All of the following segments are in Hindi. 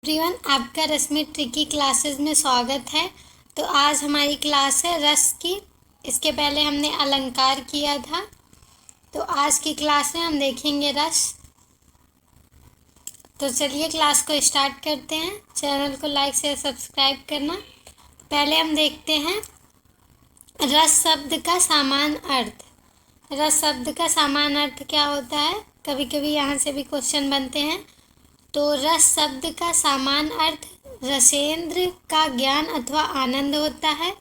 एवरीवन, आपका रश्मि ट्रिकी क्लासेस में स्वागत है। तो आज हमारी क्लास है रस की। इसके पहले हमने अलंकार किया था। तो आज की क्लास में हम देखेंगे रस। तो चलिए क्लास को स्टार्ट करते हैं। चैनल को लाइक शेयर सब्सक्राइब करना। पहले हम देखते हैं रस शब्द का सामान्य अर्थ। रस शब्द का सामान्य अर्थ क्या होता है, कभी कभी यहाँ से भी क्वेश्चन बनते हैं। तो रस शब्द का सामान्य अर्थ रसेंद्र का ज्ञान अथवा आनंद होता है।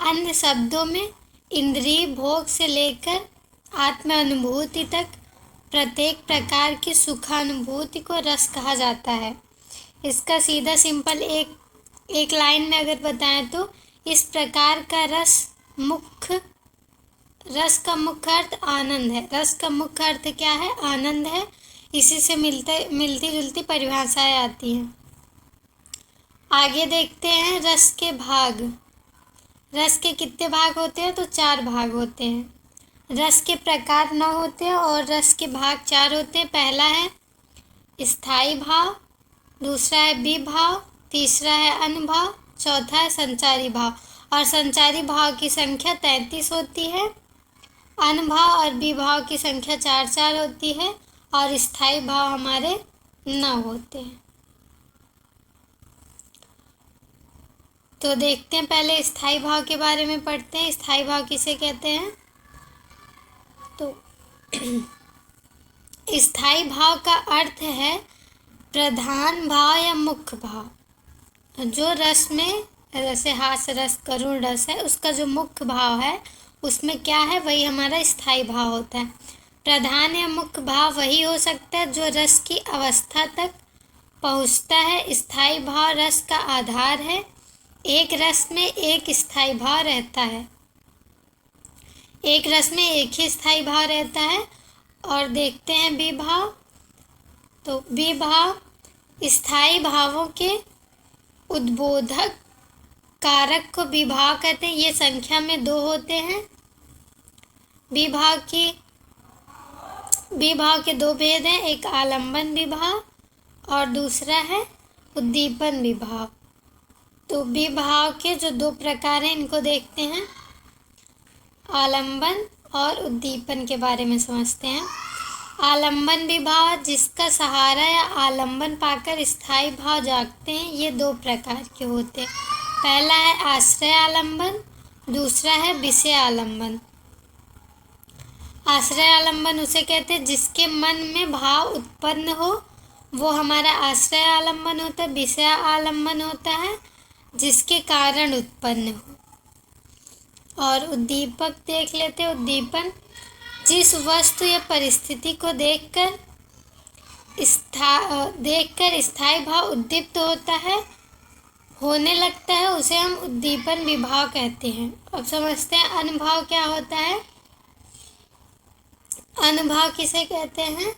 अन्य शब्दों में इंद्रिय भोग से लेकर आत्म अनुभूति तक प्रत्येक प्रकार की सुखानुभूति को रस कहा जाता है। इसका सीधा सिंपल एक लाइन में अगर बताएं तो इस प्रकार का रस का मुख्य अर्थ आनंद है। रस का मुख्य अर्थ क्या है? आनंद है। इसी से मिलती जुलती परिभाषाएं आती हैं। आगे देखते हैं रस के भाग। रस के कितने भाग होते हैं? तो 4 भाग होते हैं। रस के प्रकार 9 होते हैं और रस के भाग 4 होते हैं। पहला है स्थायी भाव, दूसरा है विभाव, तीसरा है अनुभाव, चौथा है संचारी भाव। और संचारी भाव की संख्या 33 होती है। अनुभाव और विभाव की संख्या 4 होती है और स्थायी भाव हमारे 9 होते हैं। तो देखते हैं, पहले स्थायी भाव के बारे में पढ़ते हैं। स्थायी भाव किसे कहते हैं? तो स्थायी भाव का अर्थ है प्रधान भाव या मुख्य भाव। जो रस में, जैसे हास्य रस, करुण रस है, उसका जो मुख्य भाव है उसमें क्या है, वही हमारा स्थायी भाव होता है। प्रधान या मुख्य भाव वही हो सकता है जो रस की अवस्था तक पहुँचता है। स्थायी भाव रस का आधार है। एक रस में एक स्थायी भाव रहता है। एक रस में एक ही स्थायी भाव रहता है। और देखते हैं विभाव। तो विभाव स्थायी भावों के उद्बोधक कारक को विभाव कहते हैं। ये संख्या में 2 होते हैं। विभाव के 2 भेद हैं, एक आलंबन विभाव और दूसरा है उद्दीपन विभाव। तो विभाव के जो 2 प्रकार हैं इनको देखते हैं। आलंबन और उद्दीपन के बारे में समझते हैं। आलंबन विभाव जिसका सहारा या आलंबन पाकर स्थायी भाव जागते हैं, ये 2 प्रकार के होते हैं। पहला है आश्रय आलंबन, दूसरा है विषय आलंबन। आश्रय आलंबन उसे कहते हैं जिसके मन में भाव उत्पन्न हो, वो हमारा आश्रय आलंबन होता है। विषय आलंबन होता है जिसके कारण उत्पन्न हो। और उद्दीपक देख लेते हैं। उद्दीपन जिस वस्तु या परिस्थिति को देखकर स्थायी भाव उद्दीप्त होता है, होने लगता है, उसे हम उद्दीपन विभाव कहते हैं। अब समझते हैं अनुभाव क्या होता है। अनुभाव किसे कहते हैं?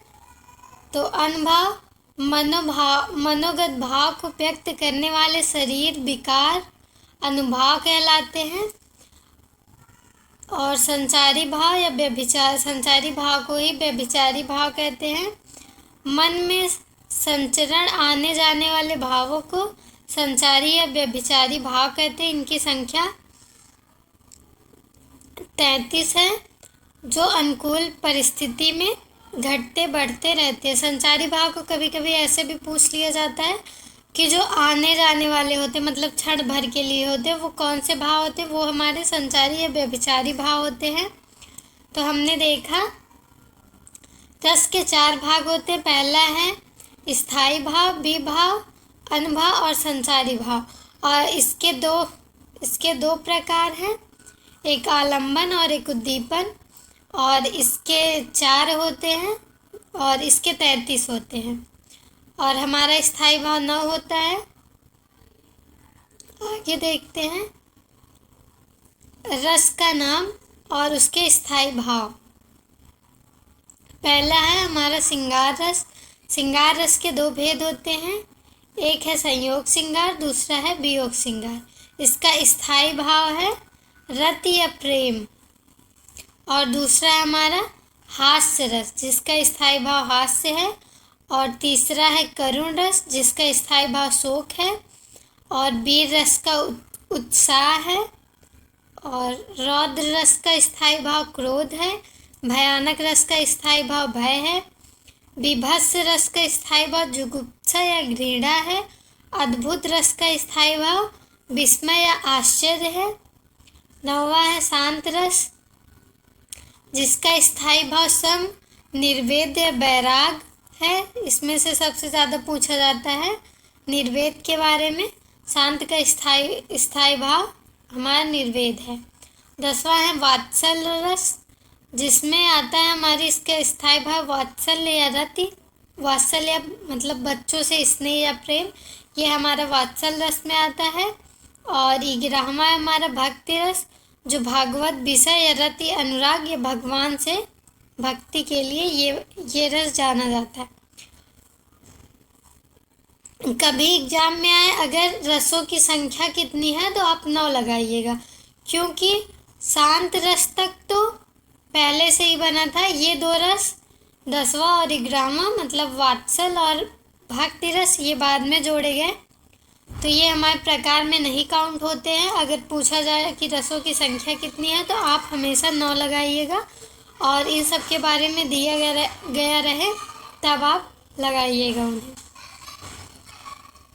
तो अनुभाव मनोगत भाव को व्यक्त करने वाले शरीर विकार अनुभाव कहलाते हैं। और संचारी भाव या व्यभिचार, संचारी भाव को ही व्यभिचारी भाव कहते हैं। मन में संचरण आने जाने वाले भावों को संचारी या व्यभिचारी भाव कहते हैं। इनकी संख्या 33 है, जो अनुकूल परिस्थिति में घटते बढ़ते रहते हैं। संचारी भाव को कभी कभी ऐसे भी पूछ लिया जाता है कि जो आने जाने वाले होते, मतलब क्षण भर के लिए होते, वो कौन से भाव होते? वो हमारे संचारी या व्यभिचारी भाव होते हैं। तो हमने देखा रस के 4 भाग होते हैं। पहला है स्थायी भाव, विभाव, अनुभाव और संचारी भाव। और इसके दो प्रकार हैं, एक आलंबन और एक उद्दीपन। और इसके 4 होते हैं और इसके 33 होते हैं। और हमारा स्थायी भाव 9 होता है। आगे देखते हैं रस का नाम और उसके स्थायी भाव। पहला है हमारा श्रृंगार रस। श्रृंगार रस के 2 भेद होते हैं, एक है संयोग श्रृंगार, दूसरा है वियोग श्रृंगार। इसका स्थायी भाव है रति या प्रेम। और दूसरा है हमारा हास्य रस, जिसका स्थायी भाव हास्य है और तीसरा है करुण रस जिसका स्थायी भाव शोक है, और वीर रस का उत्साह है, और रौद्र रस का स्थायी भाव क्रोध है, भयानक रस का स्थायी भाव भय है, बीभत्स रस का स्थायी भाव जुगुप्सा या घृणा है, अद्भुत रस का स्थायी भाव विस्मय या आश्चर्य है। 9वां है शांत रस जिसका स्थायी भाव सम, निर्वेद या वैराग है। इसमें से सबसे ज़्यादा पूछा जाता है निर्वेद के बारे में। शांत का स्थायी भाव हमारा निर्वेद है। 10वां है वात्सल्य रस जिसमें आता है हमारी इसका स्थायी भाव वात्सल्य या रति। वात्सल्य मतलब बच्चों से स्नेह या प्रेम, ये हमारा वात्सल्य रस में आता है। और 11वां है हमारा भक्ति रस जो भागवत विषय या रति अनुराग या भगवान से भक्ति के लिए ये रस जाना जाता है। कभी एग्जाम में आए अगर रसों की संख्या कितनी है तो आप 9 लगाइएगा, क्योंकि शांत रस तक तो पहले से ही बना था। ये 2 रस 10वां और 11वां मतलब वात्सल और भक्ति रस ये बाद में जोड़े गए, तो ये हमारे प्रकार में नहीं काउंट होते हैं। अगर पूछा जाए कि रसों की संख्या कितनी है तो आप हमेशा 9 लगाइएगा, और इन सब के बारे में दिया गया रहे तब आप लगाइएगा उन्हें।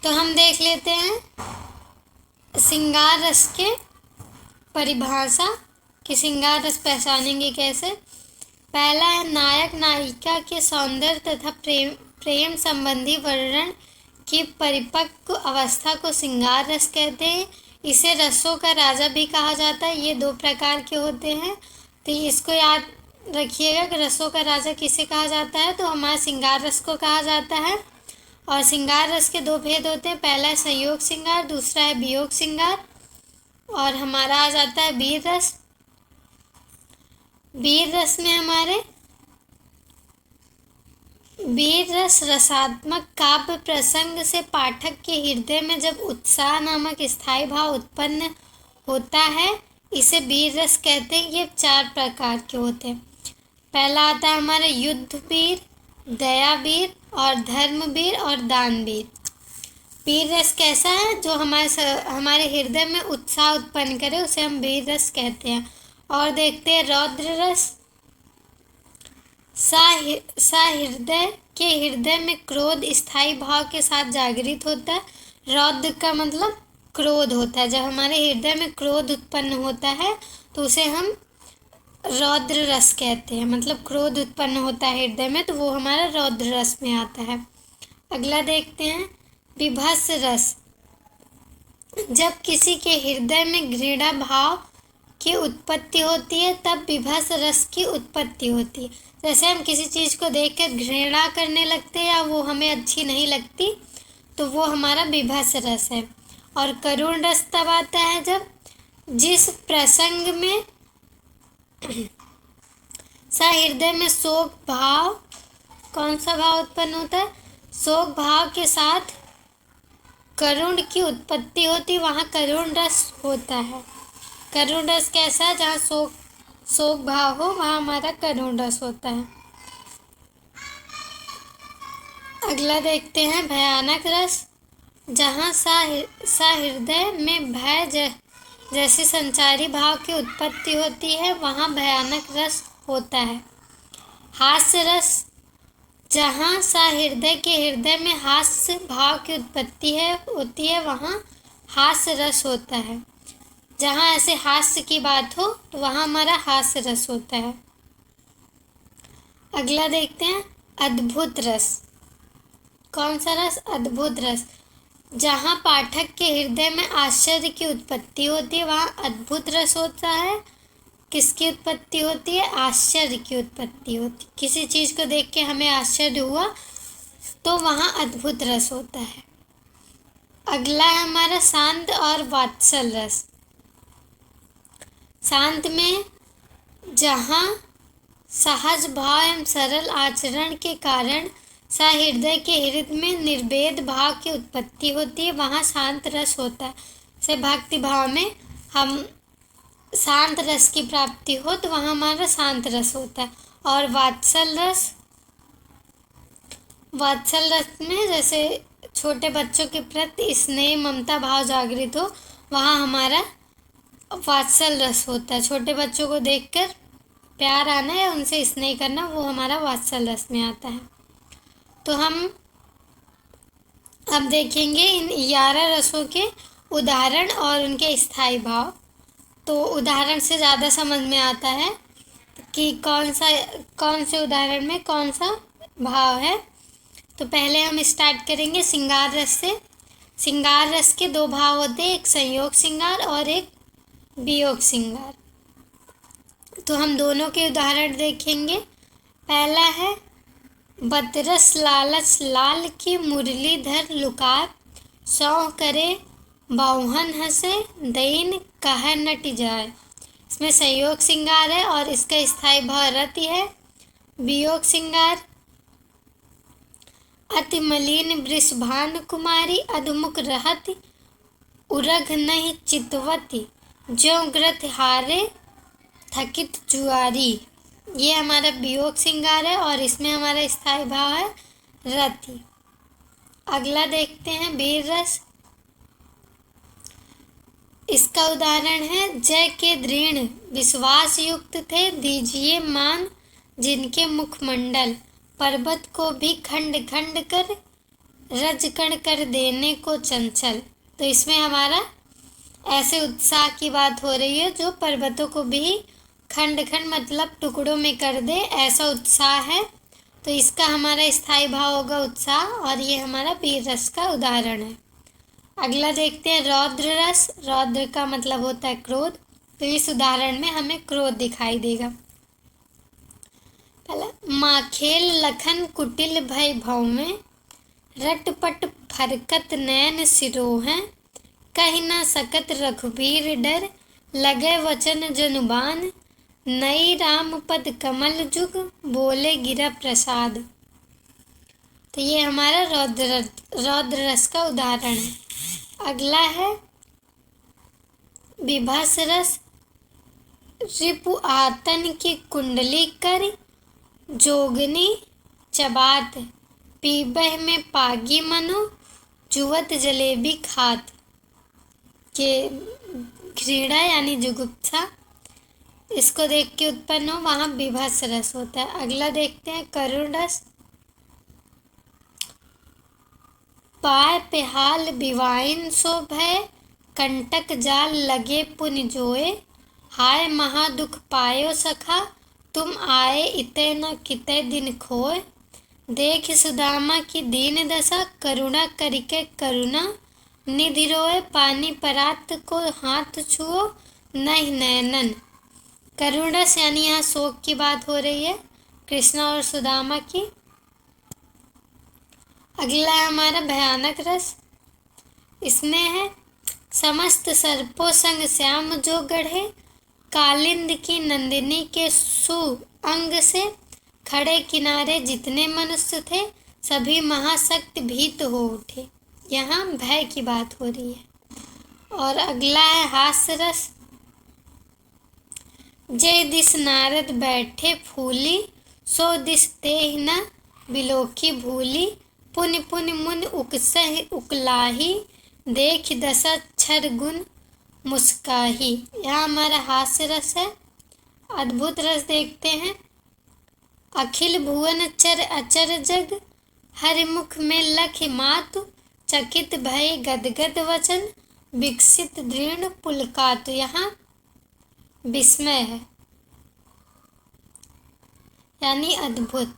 तो हम देख लेते हैं श्रृंगार रस के परिभाषा कि श्रृंगार रस पहचानेंगे कैसे। पहला है नायक नायिका के सौंदर्य तथा प्रेम संबंधी वर्णन की परिपक्व अवस्था को श्रृंगार रस कहते हैं। इसे रसों का राजा भी कहा जाता है। ये 2 प्रकार के होते हैं, तो इसको याद रखिएगा कि रसों का राजा किसे कहा जाता है, तो हमारा श्रृंगार रस को कहा जाता है। और श्रृंगार रस के 2 भेद होते हैं, पहला है संयोग श्रृंगार, दूसरा है वियोग श्रृंगार। और हमारा आ जाता है वीर रस। वीर रस में हमारे वीर रस रसात्मक काव्य प्रसंग से पाठक के हृदय में जब उत्साह नामक स्थायी भाव उत्पन्न होता है, इसे वीर रस कहते हैं। ये 4 प्रकार के होते हैं। पहला आता है हमारा युद्ध वीर, दया वीर और धर्म वीर और दान वीर। वीर रस कैसा है? जो हमारे हृदय में उत्साह उत्पन्न करे उसे हम वीर रस कहते हैं। और देखते हैं रौद्र रस। हृदय के हृदय में क्रोध स्थायी भाव के साथ जागृत होता है। रौद्र का मतलब क्रोध होता है। जब हमारे हृदय में क्रोध उत्पन्न होता है तो उसे हम रौद्र रस कहते हैं, मतलब क्रोध उत्पन्न होता है हृदय में, तो वो हमारा रौद्र रस में आता है। अगला देखते हैं विभत्स रस। जब किसी के हृदय में घृणा भाव की उत्पत्ति होती है तब विभत्स रस की उत्पत्ति होती है। जैसे हम किसी चीज़ को देखकर घृणा करने लगते हैं या वो हमें अच्छी नहीं लगती, तो वो हमारा विभत्स रस है। और करुण रस तब आता है जब जिस प्रसंग में हृदय में शोक भाव, कौन सा भाव उत्पन्न होता है? शोक भाव के साथ करुण की उत्पत्ति होती, वहाँ करुण रस होता है। करुण रस कैसा है? जहाँ शोक भाव हो वहाँ हमारा करुण रस होता है। अगला देखते हैं भयानक रस। जहाँ हृदय में भय जैसे संचारी भाव की उत्पत्ति होती है वहाँ भयानक रस होता है। हास्य रस। जहाँ हृदय के हृदय में हास्य भाव की उत्पत्ति होती है वहाँ हास्य रस होता है। जहाँ ऐसे हास्य की बात हो तो वहाँ हमारा हास्य रस होता है। अगला देखते हैं अद्भुत रस। कौन सा रस? अद्भुत रस। जहाँ पाठक के हृदय में आश्चर्य की उत्पत्ति होती है वहाँ अद्भुत रस होता है। किसकी उत्पत्ति होती है? आश्चर्य की उत्पत्ति होती है। किसी चीज़ को देख के हमें आश्चर्य हुआ तो वहाँ अद्भुत रस होता है। अगला है हमारा शांत और वात्सल रस। शांत में जहाँ सहज भाव एवं सरल आचरण के कारण हृदय के हृदय में निर्वेद भाव की उत्पत्ति होती है वहाँ शांत रस होता है। से भक्ति भाव में हम शांत रस की प्राप्ति हो तो वहाँ हमारा शांत रस होता है। और वात्सल रस, वात्सल रस में जैसे छोटे बच्चों के प्रति स्नेह ममता भाव जागृत हो, वहाँ हमारा वात्सल रस होता है। छोटे बच्चों को देखकर प्यार आना या उनसे स्नेह करना, वो हमारा वात्सल रस में आता है। तो हम अब देखेंगे इन 11 रसों के उदाहरण और उनके स्थायी भाव। तो उदाहरण से ज़्यादा समझ में आता है कि कौन से उदाहरण में कौन सा भाव है। तो पहले हम स्टार्ट करेंगे श्रृंगार रस से। श्रृंगार रस के 2 भाव होते हैं, एक संयोग श्रृंगार और एक वियोग श्रृंगार। तो हम दोनों के उदाहरण देखेंगे। पहला है बदरस लालच लाल की मुरलीधर लुकाए, सौ करे बाहुहन हंसे दैन कह नट जाए। इसमें संयोग श्रृंगार है और इसका स्थायी भाव रति है। वियोग श्रृंगार अति मलिन वृषभान कुमारी अधमुख रहती उरघ नहीं चितवती, ज्यों ग्रथ हारे थकित जुआरी। ये हमारा वियोग श्रृंगार है और इसमें हमारा स्थायी भाव है रति। अगला देखते हैं वीर रस। इसका उदाहरण है जय के दृढ़ विश्वास युक्त थे दीजिए मान, जिनके मुखमंडल पर्वत को भी खंड खंड कर रजकण कर देने को चंचल। तो इसमें हमारा ऐसे उत्साह की बात हो रही है जो पर्वतों को भी खंड खंड मतलब टुकड़ों में कर दे, ऐसा उत्साह है। तो इसका हमारा स्थायी भाव होगा उत्साह और ये हमारा वीर रस का उदाहरण है। अगला देखते हैं रौद्र रस। रौद्र का मतलब होता है क्रोध। तो इस उदाहरण में हमें क्रोध दिखाई देगा। पहला माखेल लखन कुटिल भय भव में, रटपट फरकत नैन सिरोहें, कहि न सकत रघुबीर डर, लगे वचन जनुबान, नई राम पद कमल जुग, बोले गिरा प्रसाद। तो ये हमारा रौद्र रस का उदाहरण है। अगला है विभस रस। रिपु आतन की कुंडली कर, जोगनी चबात, पीबह में पागी मनो, जुवत जलेबी खात। के घृणा यानी जुगुप्सा, इसको देख के उत्पन्न हो, वहाँ विभस रस होता है। अगला देखते हैं करुण रस। पाय पेहाल विवाइन सो भय, कंटक जाल लगे पुन जोए, हाय महा दुख पायो सखा, तुम आए इते न किते दिन खोए, देख सुदामा की दीन दशा, करुणा करिके करुणा, निधि रोए पानी परात को हाथ छुओ नहीं नयनन। करुण रस यानी यहाँ शोक की बात हो रही है, कृष्णा और सुदामा की। अगला है हमारा भयानक रस। इसमें है समस्त सर्पों संग श्याम जो गढ़े, कालिंद की नंदिनी के सुअंग से, खड़े किनारे जितने मनुष्य थे, सभी महाशक्त भीत हो उठे। यहाँ भय की बात हो रही है। और अगला है हास्य रस। जय दिस नारद बैठे फूली, सो दिस तेह न बिलोकी भूली, पुन पुन मुन उकसह उकलाही, देख दशा छर गुण मुस्काही। यहाँ हमारा हास्य रस है। अद्भुत रस देखते हैं। अखिल भुवन चर अचर जग, हर मुख में लख मातु, चकित भय गदगद वचन, विकसित दृढ़ पुलकात। यहाँ विस्मय है यानी अद्भुत।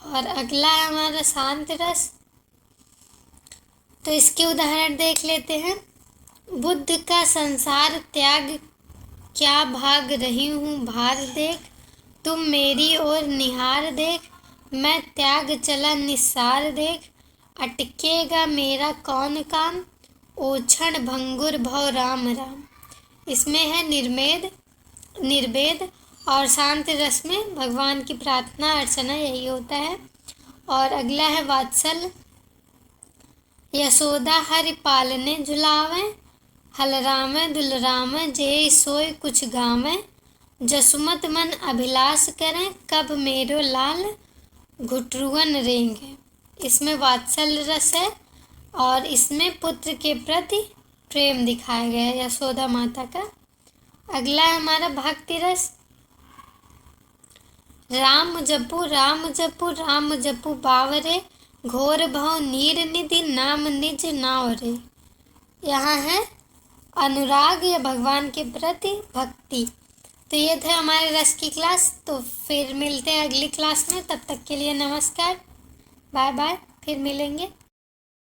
और अगला है हमारा शांत रस। तो इसके उदाहरण देख लेते हैं। बुद्ध का संसार त्याग, क्या भाग रही हूँ भार देख, तुम मेरी ओर निहार देख, मैं त्याग चला निस्सार देख, अटकेगा मेरा कौन काम, ओछण भंगुर भव राम राम। इसमें है निर्वेद और शांत रस में भगवान की प्रार्थना अर्चना यही होता है। और अगला है वात्सल। यशोदा हरि पालने झुलावे, हलरामे दुलरामे जे सोय कुछ गावे, जसुमत मन अभिलाष करें, कब मेरो लाल घुटरुअन रेंग है। इसमें वात्सल्य रस है और इसमें पुत्र के प्रति प्रेम दिखाया गया है यशोदा माता का। अगला है हमारा भक्ति रस। राम जपु राम जपु राम जपु बावरे, घोर भव नीर निधि नाम निज नाव रे। यहाँ है अनुराग या भगवान के प्रति भक्ति। तो ये थे हमारे रस की क्लास। तो फिर मिलते हैं अगली क्लास में, तब तक के लिए नमस्कार, बाय बाय, फिर मिलेंगे।